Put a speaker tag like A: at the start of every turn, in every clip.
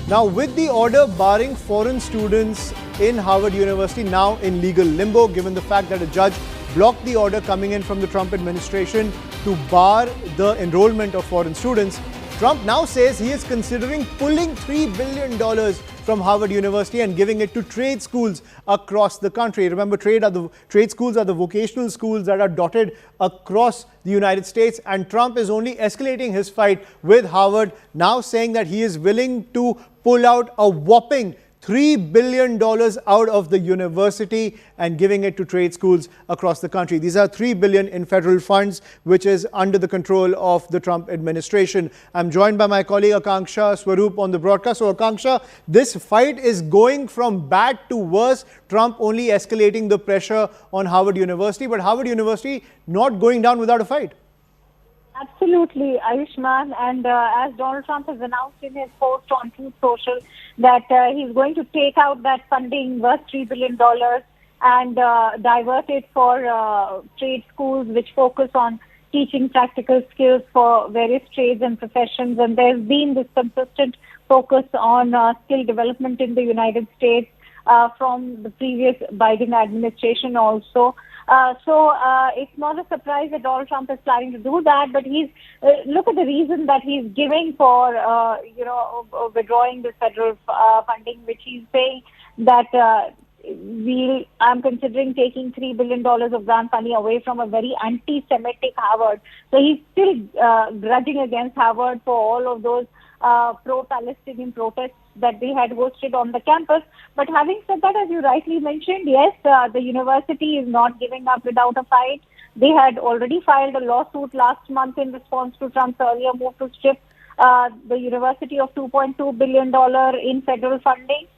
A: Now, with the order barring foreign students in Harvard University now in legal limbo, given the fact that a judge blocked the order coming in from the Trump administration to bar the enrollment of foreign students, Trump now says he is considering pulling $3 billion from Harvard University and giving it to trade schools across the country. Remember, trade schools are the vocational schools that are dotted across the United States, and Trump is only escalating his fight with Harvard, now saying that he is willing to pull out a whopping $3 billion out of the university and giving it to trade schools across the country. These are $3 billion in federal funds, which is under the control of the Trump administration. I'm joined by my colleague Akanksha Swaroop on the broadcast. So Akanksha, this fight is going from bad to worse. Trump only escalating the pressure on Harvard University, but Harvard University not going down without a fight.
B: Absolutely, Ayushman. And as Donald Trump has announced in his post on Truth Social that he's going to take out that funding worth $3 billion and divert it for trade schools which focus on teaching practical skills for various trades and professions. And there's been this consistent focus on skill development in the United States from the previous Biden administration also. So it's not a surprise that Donald Trump is planning to do that, but he's look at the reason that he's giving for withdrawing this federal funding, which he's saying that I'm considering taking $3 billion of grant money away from a very anti-Semitic Harvard. So he's still grudging against Harvard for all of those pro-Palestinian protests that they had hosted on the campus. But having said that, as you rightly mentioned, yes, the university is not giving up without a fight. They had already filed a lawsuit last month in response to Trump's earlier move to strip the university of $2.2 billion in federal funding.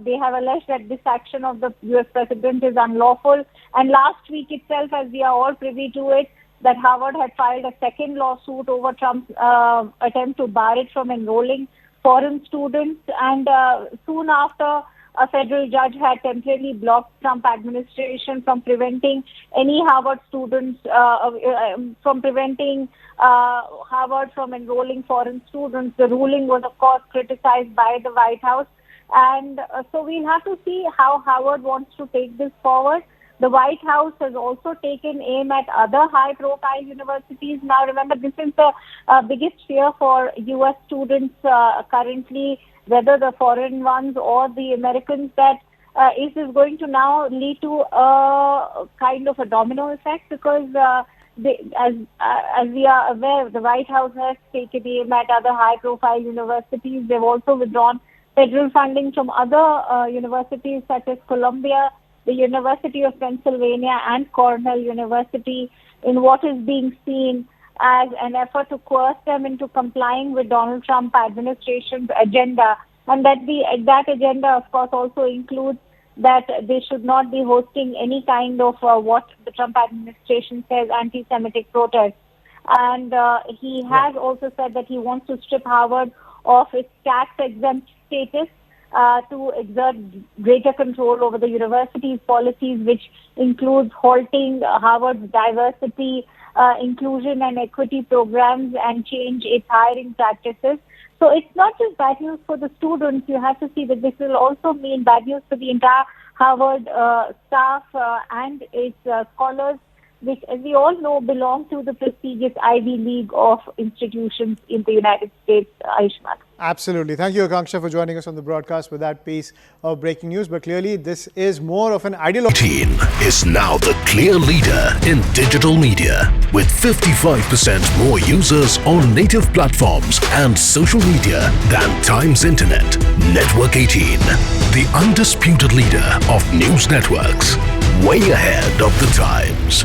B: They have alleged that this action of the U.S. president is unlawful. And last week itself, as we are all privy to it, that Harvard had filed a second lawsuit over Trump's attempt to bar it from enrolling foreign students. And soon after, a federal judge had temporarily blocked Trump administration from preventing any Harvard students, Harvard from enrolling foreign students. The ruling was, of course, criticized by the White House. And so we'll have to see how Harvard wants to take this forward. The White House has also taken aim at other high-profile universities. Now, remember, this is the biggest fear for U.S. students currently, whether the foreign ones or the Americans, that is going to now lead to a kind of a domino effect, because as we are aware, the White House has taken aim at other high-profile universities. They've also withdrawn federal funding from other universities such as Columbia, the University of Pennsylvania, and Cornell University, in what is being seen as an effort to coerce them into complying with Donald Trump administration's agenda. And that agenda, of course, also includes that they should not be hosting any kind of what the Trump administration says anti-Semitic protests. And he has also said that he wants to strip Harvard of its tax-exempt status to exert greater control over the university's policies, which includes halting Harvard's diversity, inclusion and equity programs, and change its hiring practices. So it's not just bad news for the students. You have to see that this will also mean bad news for the entire Harvard staff and its scholars, which, as we all know, belong to the prestigious Ivy League of institutions in the United States, Ayushman.
A: Absolutely. Thank you, Akanksha, for joining us on the broadcast with that piece of breaking news. But clearly, this is more of an ideology.
C: Is now the clear leader in digital media, with 55% more users on native platforms and social media than Times Internet. Network 18, the undisputed leader of news networks, way ahead of the times.